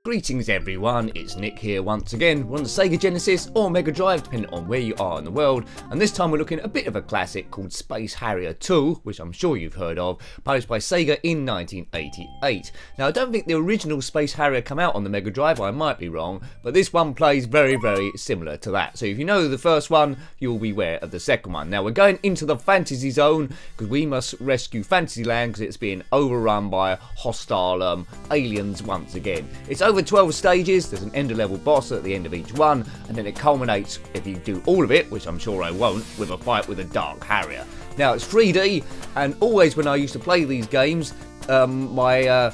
Greetings everyone, it's Nick here once again. We're on the SEGA Genesis or Mega Drive, depending on where you are in the world, and this time we're looking at a bit of a classic called Space Harrier II, which I'm sure you've heard of, published by SEGA in 1988. Now I don't think the original Space Harrier came out on the Mega Drive, I might be wrong, but this one plays very, very similar to that. So if you know the first one, you'll be aware of the second one. Now we're going into the fantasy zone, because we must rescue Fantasyland, because it's being overrun by hostile aliens once again. It's over 12 stages, there's an end of level boss at the end of each one, and then it culminates, if you do all of it, which I'm sure I won't, with a fight with a Dark Harrier. Now it's 3D, and always when I used to play these games, my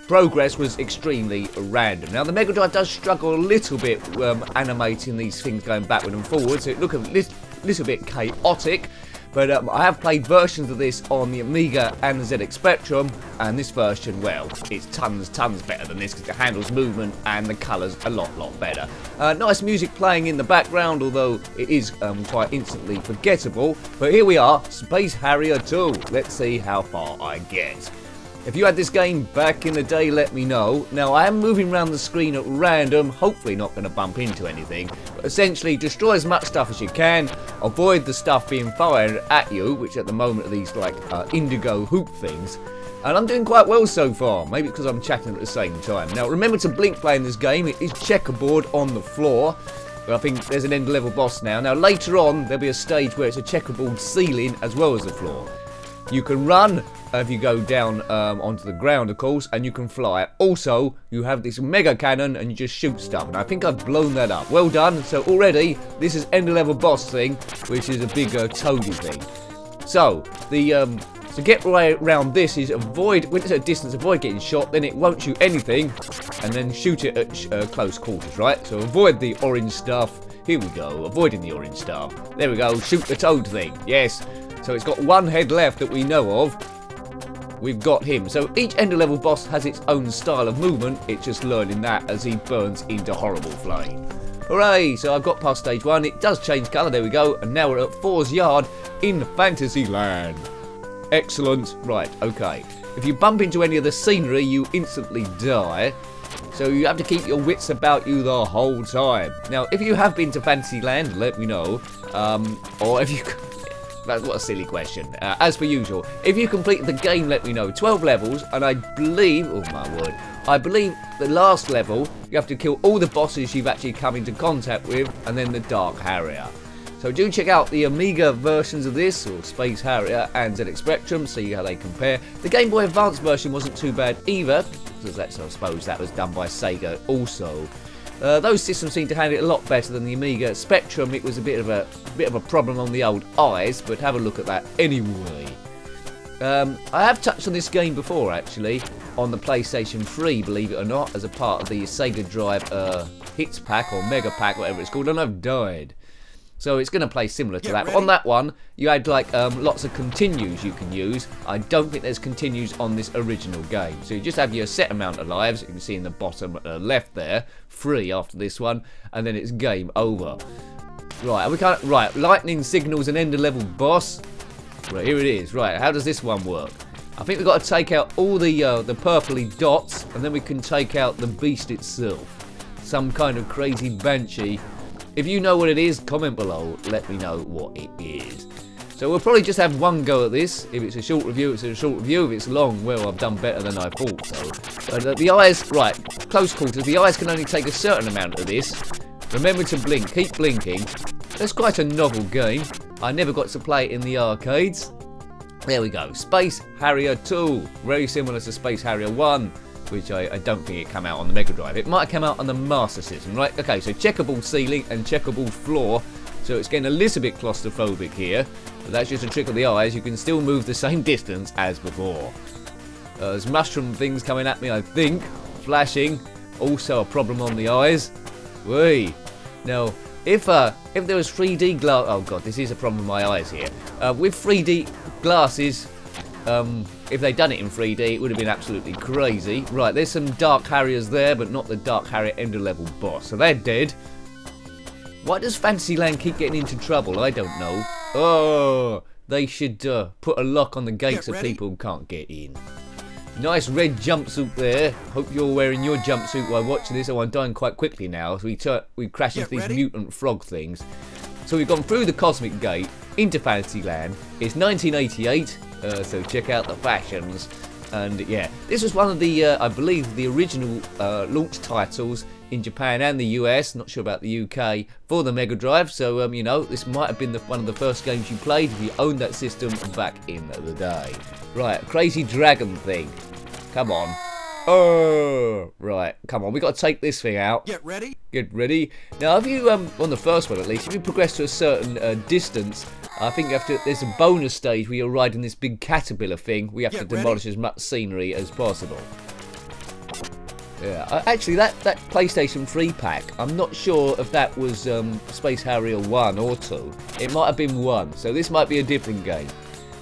progress was extremely random. Now the Mega Drive does struggle a little bit animating these things going backward and forward, so it looks a little bit chaotic. But I have played versions of this on the Amiga and the ZX Spectrum, and this version, well, it's tons better than this because it handles movement and the colours a lot better. Nice music playing in the background, although it is quite instantly forgettable. But here we are, Space Harrier II. Let's see how far I get. If you had this game back in the day, let me know. Now, I am moving around the screen at random, hopefully not going to bump into anything. But essentially, destroy as much stuff as you can, avoid the stuff being fired at you, which at the moment are these, like, indigo hoop things. And I'm doing quite well so far, maybe because I'm chatting at the same time. Now, remember to blink playing this game. It is checkerboard on the floor. But I think there's an end-level boss now. Now, later on, there'll be a stage where it's a checkerboard ceiling as well as the floor. You can run if you go down onto the ground, of course, and you can fly. Also, you have this mega cannon and you just shoot stuff, and I think I've blown that up. Well done. So already, this is end-level boss thing, which is a big toady thing. So, the to get right around this is avoid, when it's at a distance, avoid getting shot, then it won't shoot anything, and then shoot it at close quarters, right? So avoid the orange stuff. Here we go, avoiding the orange stuff. There we go, shoot the toad thing. Yes. So it's got one head left that we know of. We've got him. So each end-of-level boss has its own style of movement. It's just learning that as he burns into horrible flame. Hooray! So I've got past stage 1. It does change colour. There we go. And now we're at Four's Yard in Fantasyland. Excellent. Right, okay. If you bump into any of the scenery, you instantly die. So you have to keep your wits about you the whole time. Now, if you have been to Fantasyland, let me know. Or if you... What a silly question. As per usual, if you complete the game, let me know. 12 levels, and I believe, oh my word, I believe the last level, you have to kill all the bosses you've actually come into contact with, and then the Dark Harrier. So do check out the Amiga versions of this, or Space Harrier and ZX Spectrum, see how they compare. The Game Boy Advance version wasn't too bad either, because I suppose that was done by Sega also. Those systems seem to handle it a lot better than the Amiga Spectrum. It was a bit of a problem on the old eyes, but have a look at that anyway. I have touched on this game before, actually, on the PlayStation 3, believe it or not, as a part of the Sega Drive Hits Pack or Mega Pack, whatever it's called, and I've died. So it's going to play similar to that. But on that one, you had like lots of continues you can use. I don't think there's continues on this original game. So you just have your set amount of lives. You can see in the bottom left there, 3 after this one, and then it's game over. Right, we can't. Right, lightning signals an end of level boss. Right, here it is. Right, how does this one work? I think we've got to take out all the purpley dots, and then we can take out the beast itself. Some kind of crazy banshee. If you know what it is, comment below, let me know what it is. So we'll probably just have one go at this. If it's a short review, it's a short review. If it's long, well, I've done better than I thought so. But the eyes, right, close quarters, the eyes can only take a certain amount of this. Remember to blink, keep blinking. It's quite a novel game. I never got to play it in the arcades. There we go, Space Harrier II. Very similar to Space Harrier 1. Which I don't think it came out on the Mega Drive. It might have come out on the Master System, right? Okay, so checkerboard ceiling and checkerboard floor. So it's getting a little bit claustrophobic here. But that's just a trick of the eyes. You can still move the same distance as before. There's mushroom things coming at me, I think. Flashing. Also a problem on the eyes. Whee! Now, if there was 3D glass... Oh god, this is a problem with my eyes here. With 3D glasses... if they'd done it in 3D, it would have been absolutely crazy. Right, there's some Dark Harriers there, but not the Dark Harrier end-of-level boss. So they're dead. Why does Fantasyland keep getting into trouble? I don't know. Oh, they should put a lock on the gate so people can't get in. Nice red jumpsuit there. Hope you're wearing your jumpsuit while watching this. Oh, I'm dying quite quickly now. So we crash into these mutant frog things. So we've gone through the Cosmic Gate into Fantasyland. It's 1988, so check out the fashions. And yeah, this was one of the, I believe, the original launch titles in Japan and the US, not sure about the UK, for the Mega Drive. So, you know, this might have been one of the first games you played if you owned that system back in the day. Right, crazy dragon thing. Come on. Oh, right, come on, we got to take this thing out. Get ready. Get ready. Now, if you, on the first one at least, if you progress to a certain distance, I think you have to, there's a bonus stage where you're riding this big caterpillar thing. We have to demolish as much scenery as possible. Yeah, actually that PlayStation 3 pack, I'm not sure if that was Space Harrier 1 or 2. It might have been 1, so this might be a different game.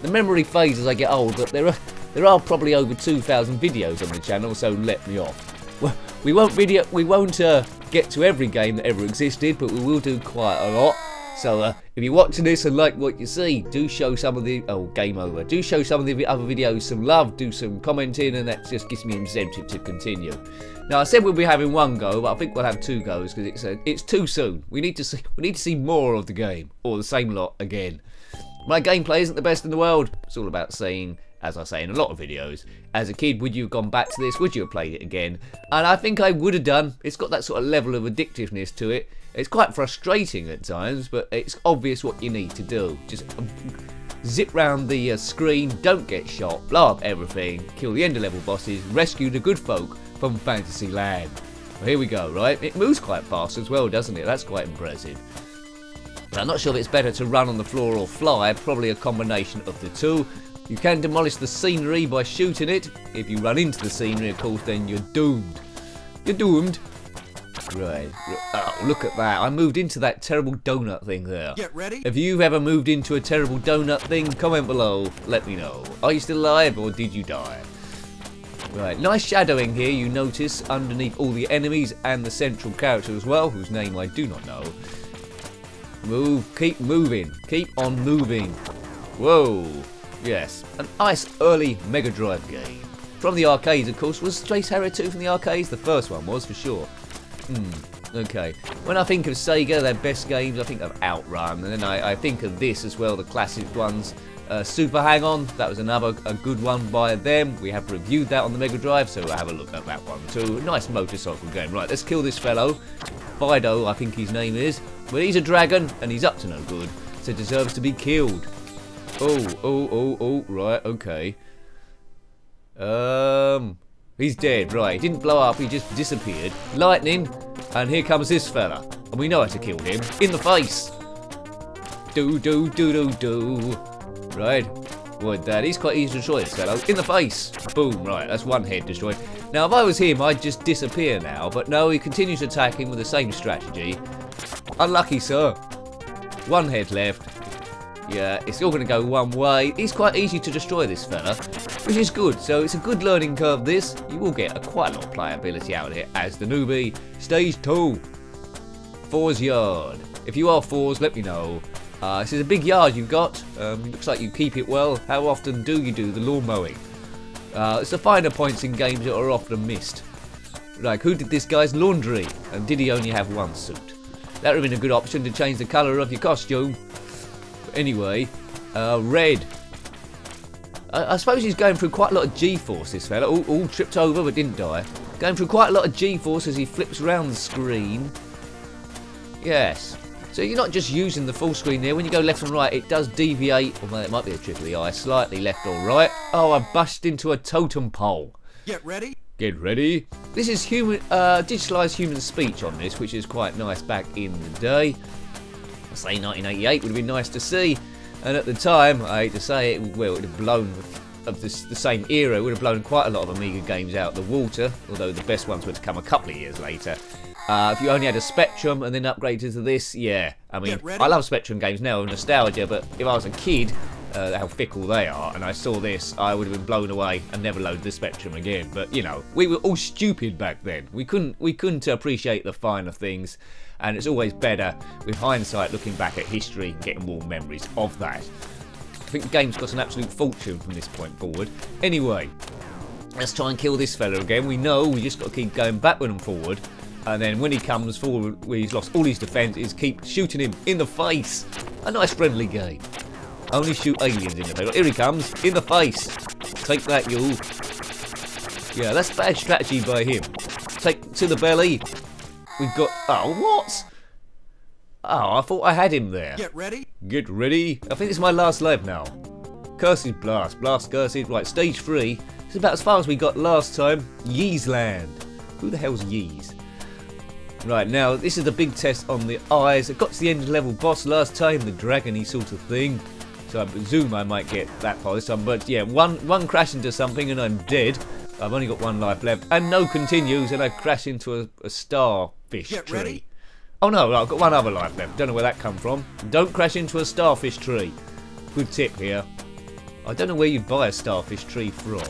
The memory fades as I get old, but there are probably over 2,000 videos on the channel, so let me off. Well, we won't get to every game that ever existed, but we will do quite a lot. So if you're watching this and like what you see, do show some of the game over. Do show some of the other videos some love, do some commenting, and that just gives me incentive to continue. Now I said we'll be having one go, but I think we'll have 2 goes because it's too soon. We need to see more of the game, or the same lot again. My gameplay isn't the best in the world. It's all about saying, as I say in a lot of videos, as a kid, would you have gone back to this? Would you have played it again? And I think I would have done. It's got that sort of level of addictiveness to it. It's quite frustrating at times, but it's obvious what you need to do. Just zip round the screen, don't get shot, blow up everything, kill the end-of-level bosses, rescue the good folk from Fantasyland. Well, here we go, right? It moves quite fast as well, doesn't it? That's quite impressive. But I'm not sure if it's better to run on the floor or fly, probably a combination of the two. You can demolish the scenery by shooting it. If you run into the scenery, of course, then you're doomed. You're doomed. Right. Oh, look at that. I moved into that terrible donut thing there. Get ready. If you've ever moved into a terrible donut thing, comment below. Let me know. Are you still alive or did you die? Right. Nice shadowing here, you notice, underneath all the enemies and the central character as well, whose name I do not know. Move. Keep moving. Keep on moving. Whoa. Yes. A nice early Mega Drive game. From the arcades, of course. Was Space Harrier 2 from the arcades? The first one was, for sure. Okay. When I think of Sega, their best games, I think of Outrun, and then I think of this as well, the classic ones. Super Hang-On, that was a good one by them. We have reviewed that on the Mega Drive, so have a look at that one too. Nice motorcycle game. Right, let's kill this fellow. Fido, I think his name is. But he's a dragon, and he's up to no good, so deserves to be killed. Oh, right, okay. He's dead, right. He didn't blow up, he just disappeared. Lightning, and here comes this fella. And we know how to kill him. In the face. Do. Right. Would that. He's quite easy to destroy, this fellow. In the face. Boom, right. That's one head destroyed. Now, if I was him, I'd just disappear now. But no, he continues attacking with the same strategy. Unlucky, sir. One head left. Yeah, it's all going to go one way. It's quite easy to destroy this fella, which is good. So it's a good learning curve, this. You will get quite a lot of playability out of it as the newbie. Stage 2. Fours yard. If you are fours, let me know. This is a big yard you've got. Looks like you keep it well. How often do you do the lawn mowing? It's the finer points in games that are often missed. Like, who did this guy's laundry? And did he only have one suit? That would have been a good option to change the colour of your costume. Anyway, red. I suppose he's going through quite a lot of G-force, this fella. All tripped over but didn't die. Going through quite a lot of G-force as he flips around the screen. Yes. So you're not just using the full screen there. When you go left and right, it does deviate. Although it might be a trick of the eye. Slightly left or right. Oh, I busted into a totem pole. Get ready. Get ready. This is digitalised human speech on this, which is quite nice back in the day. I say 1988 would have been nice to see, and at the time, I hate to say it, well, it would have blown, of the same era, it would have blown quite a lot of Amiga games out the water, although the best ones were to come a couple of years later. If you only had a Spectrum and then upgraded to this, yeah, I mean, I love Spectrum games now, nostalgia, but if I was a kid, how fickle they are, and I saw this, I would have been blown away and never loaded the Spectrum again. But you know, we were all stupid back then. We couldn't appreciate the finer things. and it's always better with hindsight looking back at history and getting warm memories of that. I think the game's got an absolute fortune from this point forward. Anyway, let's try and kill this fella again. We know we just got to keep going backward and forward, and then when he comes forward where he's lost all his defences, keep shooting him in the face. A nice friendly game. Only shoot aliens in the face. Here he comes, in the face. Take that, you. Yeah, that's bad strategy by him. Take to the belly. We've got... Oh, what? Oh, I thought I had him there. Get ready. Get ready. I think this is my last life now. Curses blast. Blast curses. Right, stage 3. This is about as far as we got last time. Yis Land. Who the hell's Yis? Right, now, this is the big test on the eyes. I got to the end of the level boss last time, the dragony sort of thing. So I presume I might get that far this time. But yeah, one crash into something and I'm dead. I've only got 1 life left. And no continues, and I crash into a starfish Get tree. ready. Oh no, I've got 1 other life left. Don't know where that come from. Don't crash into a starfish tree. Good tip here. I don't know where you buy a starfish tree from.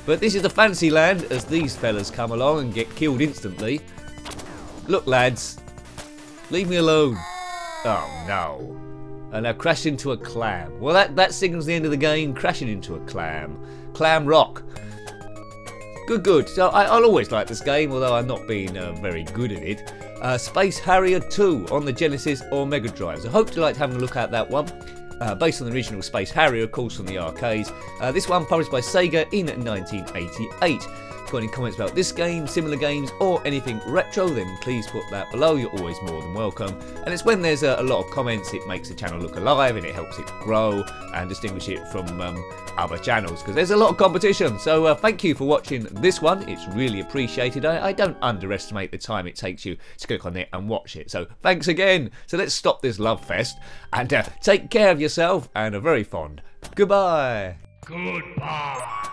But this is the Fantasyland as these fellas come along and get killed instantly. Look, lads. Leave me alone. Oh no. And I crash into a clam. Well, that signals the end of the game. Crashing into a clam. Clam rock. Good. So I'll always like this game, although I'm not being very good at it. Space Harrier II on the Genesis or Mega Drive. So I hope you liked having a look at that one. Based on the original Space Harrier, of course, from the arcades. This one published by SEGA in 1988. Got any comments about this game, similar games, or anything retro, then please put that below. You're always more than welcome. And it's when there's a lot of comments, it makes the channel look alive and it helps it grow and distinguish it from other channels, because there's a lot of competition. So thank you for watching this one. It's really appreciated. I don't underestimate the time it takes you to click on it and watch it. So thanks again. So let's stop this love fest and take care of yourself and a very fond goodbye. Goodbye.